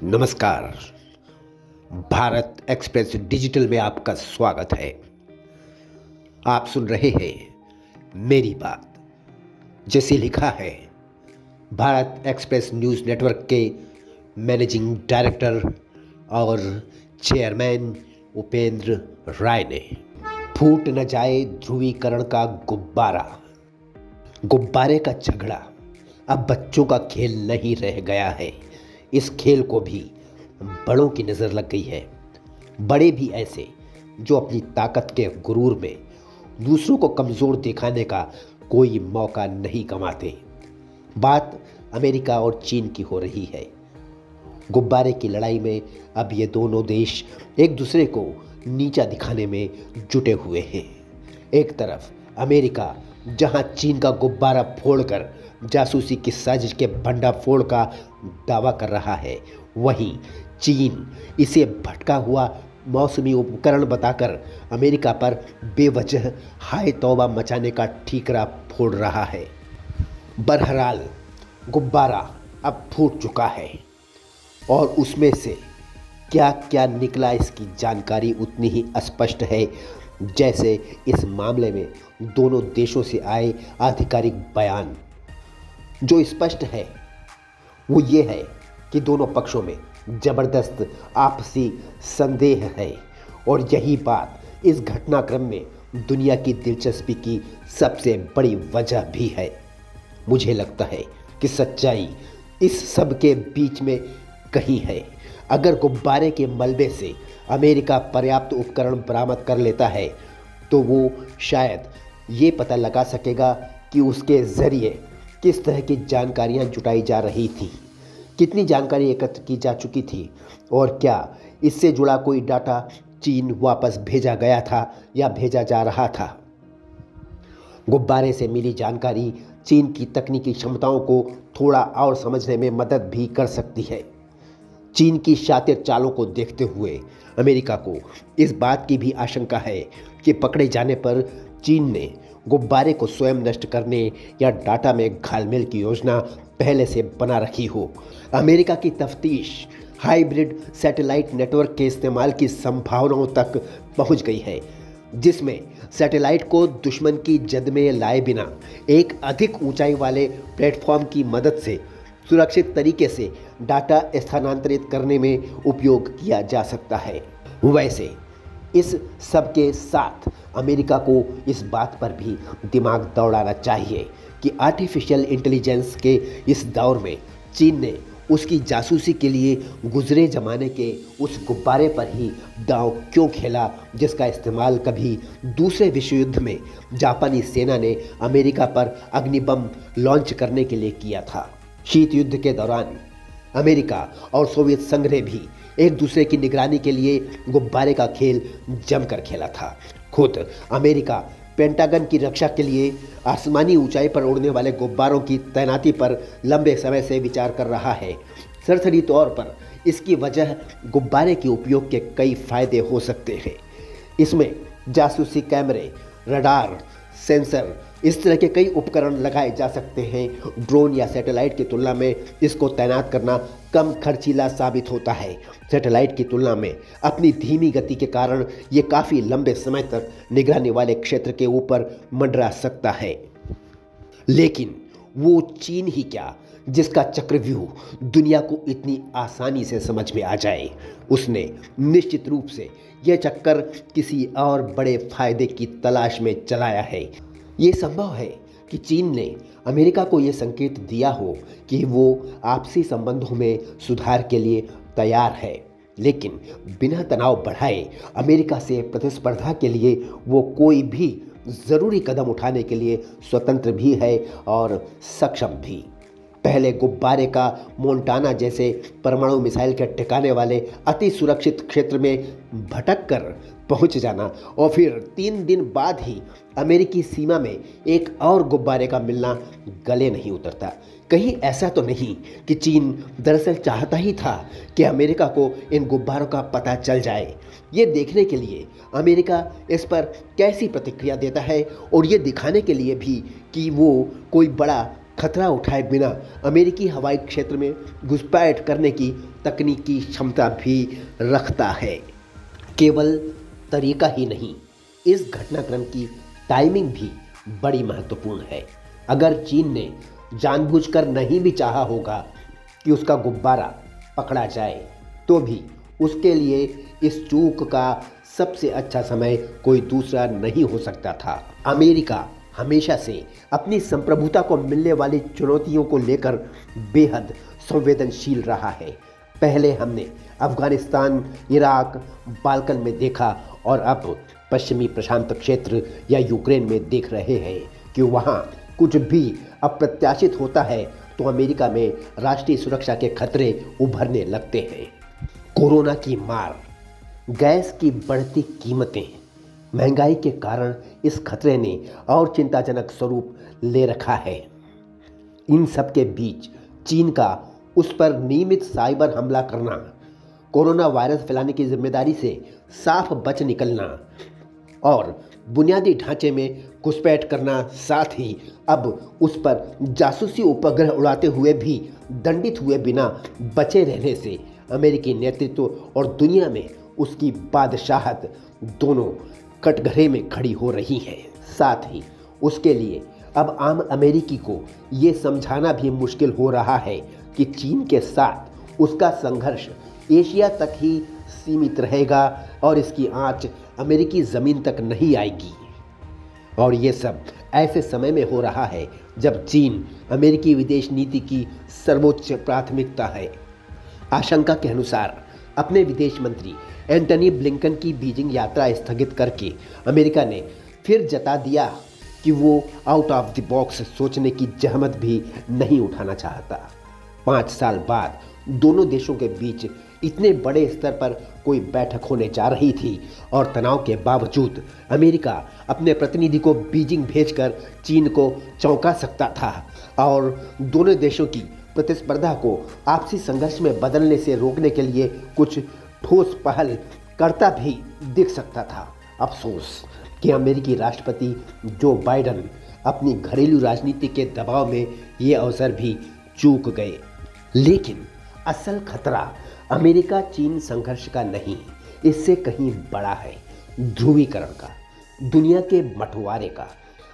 नमस्कार। Bharat express digital में आपका स्वागत है। आप सुन रहे हैं मेरी बात। जैसे लिखा है भारत एक्सप्रेस न्यूज़ नेटवर्क के मैनेजिंग डायरेक्टर और चेयरमैन उपेंद्र राय ने, फूट न जाए ध्रुवीकरण का गुब्बारा। गुब्बारे का झगड़ा अब बच्चों का खेल नहीं रह गया है। इस खेल को भी बड़ों की नज़र लग गई है। बड़े भी ऐसे जो अपनी ताकत के गुरूर में दूसरों को कमज़ोर दिखाने का कोई मौका नहीं गंवाते। बात अमेरिका और चीन की हो रही है। गुब्बारे की लड़ाई में अब ये दोनों देश एक दूसरे को नीचा दिखाने में जुटे हुए हैं। एक तरफ अमेरिका जहां चीन का गुब्बारा फोड़कर जासूसी की साजिश के भंडाफोड़ का दावा कर रहा है, वहीं चीन इसे भटका हुआ मौसमी उपकरण बताकर अमेरिका पर बेवजह हाय तौबा मचाने का ठीकरा फोड़ रहा है। बहरहाल गुब्बारा अब फूट चुका है और उसमें से क्या क्या निकला इसकी जानकारी उतनी ही स्पष्ट है जैसे इस मामले में दोनों देशों से आए आधिकारिक बयान। जो स्पष्ट है वो ये है कि दोनों पक्षों में ज़बरदस्त आपसी संदेह है और यही बात इस घटनाक्रम में दुनिया की दिलचस्पी की सबसे बड़ी वजह भी है। मुझे लगता है कि सच्चाई इस सब के बीच में कहीं है। अगर गुब्बारे के मलबे से अमेरिका पर्याप्त उपकरण बरामद कर लेता है तो वो शायद ये पता लगा सकेगा कि उसके ज़रिए किस तरह की जानकारियां जुटाई जा रही थी, कितनी जानकारी एकत्र की जा चुकी थी और क्या इससे जुड़ा कोई डाटा चीन वापस भेजा गया था या भेजा जा रहा था। गुब्बारे से मिली जानकारी चीन की तकनीकी क्षमताओं को थोड़ा और समझने में मदद भी कर सकती है। चीन की शातिर चालों को देखते हुए अमेरिका को इस बात की भी आशंका है कि पकड़े जाने पर चीन ने गुब्बारे को स्वयं नष्ट करने या डाटा में घालमेल की योजना पहले से बना रखी हो। अमेरिका की तफ्तीश हाइब्रिड सैटेलाइट नेटवर्क के इस्तेमाल की संभावनाओं तक पहुंच गई है, जिसमें सैटेलाइट को दुश्मन की जद में लाए बिना एक अधिक ऊंचाई वाले प्लेटफॉर्म की मदद से सुरक्षित तरीके से डाटा स्थानांतरित करने में उपयोग किया जा सकता है। वैसे इस सब के साथ अमेरिका को इस बात पर भी दिमाग दौड़ाना चाहिए कि आर्टिफिशियल इंटेलिजेंस के इस दौर में चीन ने उसकी जासूसी के लिए गुजरे ज़माने के उस गुब्बारे पर ही दांव क्यों खेला जिसका इस्तेमाल कभी दूसरे विश्व युद्ध में जापानी सेना ने अमेरिका पर अग्निबम लॉन्च करने के लिए किया था। शीत युद्ध के दौरान अमेरिका और सोवियत संघ ने भी एक दूसरे की निगरानी के लिए गुब्बारे का खेल जमकर खेला था। खुद अमेरिका पेंटागन की रक्षा के लिए आसमानी ऊंचाई पर उड़ने वाले गुब्बारों की तैनाती पर लंबे समय से विचार कर रहा है। सरसरी तौर पर इसकी वजह गुब्बारे के उपयोग के कई फायदे हो सकते हैं। इसमें जासूसी कैमरे, रडार, सेंसर, इस तरह के कई उपकरण लगाए जा सकते हैं। ड्रोन या सैटेलाइट की तुलना में इसको तैनात करना कम खर्चीला साबित होता है। सैटेलाइट की तुलना में अपनी धीमी गति के कारण ये काफ़ी लंबे समय तक निगरानी वाले क्षेत्र के ऊपर मंडरा सकता है। लेकिन वो चीन ही क्या जिसका चक्रव्यूह दुनिया को इतनी आसानी से समझ में आ जाए। उसने निश्चित रूप से यह चक्कर किसी और बड़े फायदे की तलाश में चलाया है। ये संभव है कि चीन ने अमेरिका को ये संकेत दिया हो कि वो आपसी संबंधों में सुधार के लिए तैयार है, लेकिन बिना तनाव बढ़ाए अमेरिका से प्रतिस्पर्धा के लिए वो कोई भी ज़रूरी कदम उठाने के लिए स्वतंत्र भी है और सक्षम भी। पहले गुब्बारे का मोंटाना जैसे परमाणु मिसाइल के ठिकाने वाले अति सुरक्षित क्षेत्र में भटक कर पहुंच जाना और फिर 3 दिन बाद ही अमेरिकी सीमा में एक और गुब्बारे का मिलना गले नहीं उतरता। कहीं ऐसा तो नहीं कि चीन दरअसल चाहता ही था कि अमेरिका को इन गुब्बारों का पता चल जाए। ये देखने के लिए अमेरिका इस पर कैसी प्रतिक्रिया देता है और ये दिखाने के लिए भी कि वो कोई बड़ा खतरा उठाए बिना अमेरिकी हवाई क्षेत्र में घुसपैठ करने की तकनीकी क्षमता भी रखता है। केवल तरीका ही नहीं, इस घटनाक्रम की टाइमिंग भी बड़ी महत्वपूर्ण है। अगर चीन ने जानबूझकर नहीं भी चाहा होगा कि उसका गुब्बारा पकड़ा जाए, तो भी उसके लिए इस चूक का सबसे अच्छा समय कोई दूसरा नहीं हो सकता था। अमेरिका हमेशा से अपनी संप्रभुता को मिलने वाली चुनौतियों को लेकर बेहद संवेदनशील रहा है। पहले हमने अफगानिस्तान, इराक, बाल्कन में देखा और अब पश्चिमी प्रशांत क्षेत्र या यूक्रेन में देख रहे हैं कि वहाँ कुछ भी अप्रत्याशित होता है तो अमेरिका में राष्ट्रीय सुरक्षा के खतरे उभरने लगते हैं। कोरोना की मार, गैस की बढ़ती कीमतें, महंगाई के कारण इस खतरे ने और चिंताजनक स्वरूप ले रखा है। इन सब के बीच चीन का उस पर नियमित साइबर हमला करना, कोरोना वायरस फैलाने की जिम्मेदारी से साफ बच निकलना और बुनियादी ढांचे में घुसपैठ करना, साथ ही अब उस पर जासूसी उपग्रह उड़ाते हुए भी दंडित हुए बिना बचे रहने से अमेरिकी नेतृत्व और दुनिया में उसकी बादशाहत दोनों कटघरे में खड़ी हो रही है। साथ ही उसके लिए अब आम अमेरिकी को ये समझाना भी मुश्किल हो रहा है कि चीन के साथ उसका संघर्ष एशिया तक ही सीमित रहेगा और इसकी आंच अमेरिकी ज़मीन तक नहीं आएगी। और ये सब ऐसे समय में हो रहा है जब चीन अमेरिकी विदेश नीति की सर्वोच्च प्राथमिकता है। आशंका के अनुसार अपने विदेश मंत्री एंटनी ब्लिंकन की बीजिंग यात्रा स्थगित करके अमेरिका ने फिर जता दिया कि वो आउट ऑफ द बॉक्स सोचने की जहमत भी नहीं उठाना चाहता। 5 साल बाद दोनों देशों के बीच इतने बड़े स्तर पर कोई बैठक होने जा रही थी और तनाव के बावजूद अमेरिका अपने प्रतिनिधि को बीजिंग भेजकर चीन को चौंका सकता था और दोनों देशों की प्रतिस्पर्धा को आपसी संघर्ष में बदलने से रोकने के लिए कुछ ठोस पहल करता भी दिख सकता था। अफसोस कि अमेरिकी राष्ट्रपति जो बाइडन अपनी घरेलू राजनीति के दबाव में ये अवसर भी चूक गए। लेकिन असल खतरा अमेरिका चीन संघर्ष का नहीं, इससे कहीं बड़ा है ध्रुवीकरण का, दुनिया के बंटवारे का।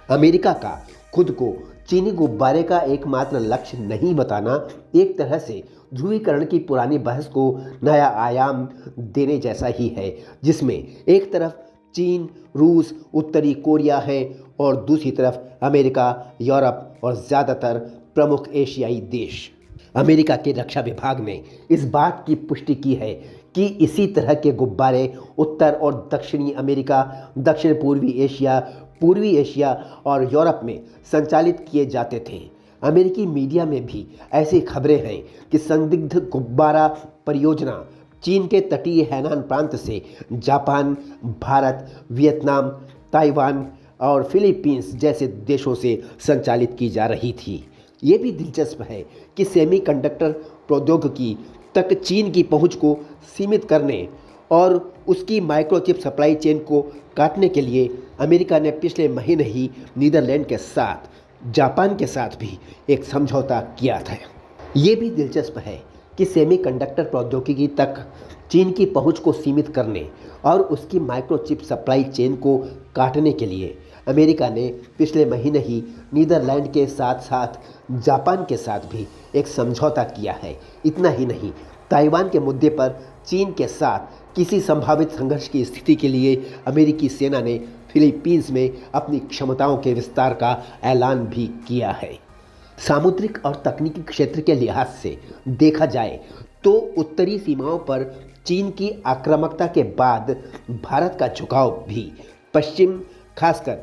अमेरिका का खुद को चीनी गुब्बारे का एकमात्र लक्ष्य नहीं बताना एक तरह से ध्रुवीकरण की पुरानी बहस को नया आयाम देने जैसा ही है, जिसमें एक तरफ चीन, रूस, उत्तरी कोरिया है और दूसरी तरफ अमेरिका, यूरोप और ज़्यादातर प्रमुख एशियाई देश। अमेरिका के रक्षा विभाग ने इस बात की पुष्टि की है कि इसी तरह के गुब्बारे उत्तर और दक्षिणी अमेरिका, दक्षिण पूर्वी एशिया और यूरोप में संचालित किए जाते थे। अमेरिकी मीडिया में भी ऐसी खबरें हैं कि संदिग्ध गुब्बारा परियोजना चीन के तटीय हैनान प्रांत से जापान, भारत, वियतनाम, ताइवान और फिलीपींस जैसे देशों से संचालित की जा रही थी। ये भी दिलचस्प है कि सेमीकंडक्टर प्रौद्योगिकी तक चीन की पहुंच को सीमित करने और उसकी माइक्रोचिप सप्लाई चेन को काटने के लिए अमेरिका ने पिछले महीने ही नीदरलैंड के साथ, जापान के साथ भी एक समझौता किया था। ये भी दिलचस्प है कि सेमीकंडक्टर प्रौद्योगिकी तक चीन की पहुंच को सीमित करने और उसकी माइक्रोचिप सप्लाई चेन को काटने के लिए अमेरिका ने पिछले महीने ही नीदरलैंड के साथ साथ जापान के साथ भी एक समझौता किया है। इतना ही नहीं, ताइवान के मुद्दे पर चीन के साथ किसी संभावित संघर्ष की स्थिति के लिए अमेरिकी सेना ने फिलीपींस में अपनी क्षमताओं के विस्तार का ऐलान भी किया है। सामुद्रिक और तकनीकी क्षेत्र के लिहाज से देखा जाए तो उत्तरी सीमाओं पर चीन की आक्रामकता के बाद भारत का झुकाव भी पश्चिम, खासकर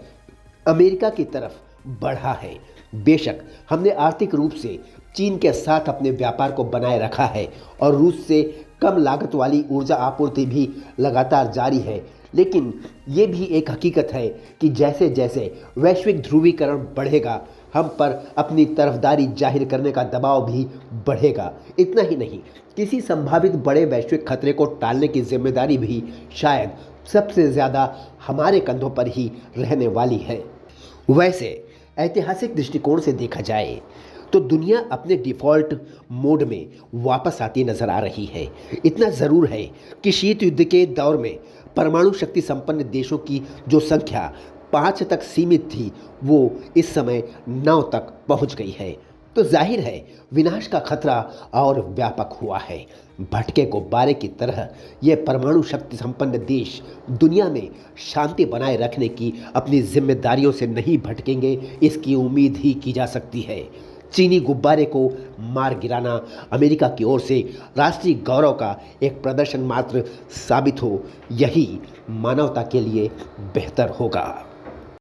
अमेरिका की तरफ बढ़ा है। बेशक हमने आर्थिक रूप से चीन के साथ अपने व्यापार को बनाए रखा है और रूस से कम लागत वाली ऊर्जा आपूर्ति भी लगातार जारी है, लेकिन ये भी एक हकीकत है कि जैसे जैसे वैश्विक ध्रुवीकरण बढ़ेगा, हम पर अपनी तरफदारी जाहिर करने का दबाव भी बढ़ेगा। इतना ही नहीं, किसी संभावित बड़े वैश्विक खतरे को टालने की जिम्मेदारी भी शायद सबसे ज़्यादा हमारे कंधों पर ही रहने वाली है। वैसे ऐतिहासिक दृष्टिकोण से देखा जाए तो दुनिया अपने डिफ़ॉल्ट मोड में वापस आती नजर आ रही है। इतना ज़रूर है कि शीत युद्ध के दौर में परमाणु शक्ति संपन्न देशों की जो संख्या 5 तक सीमित थी, वो इस समय 9 तक पहुंच गई है। तो जाहिर है विनाश का खतरा और व्यापक हुआ है। भटके गुब्बारे की तरह ये परमाणु शक्ति संपन्न देश दुनिया में शांति बनाए रखने की अपनी जिम्मेदारियों से नहीं भटकेंगे, इसकी उम्मीद ही की जा सकती है। चीनी गुब्बारे को मार गिराना अमेरिका की ओर से राष्ट्रीय गौरव का एक प्रदर्शन मात्र साबित हो, यही मानवता के लिए बेहतर होगा।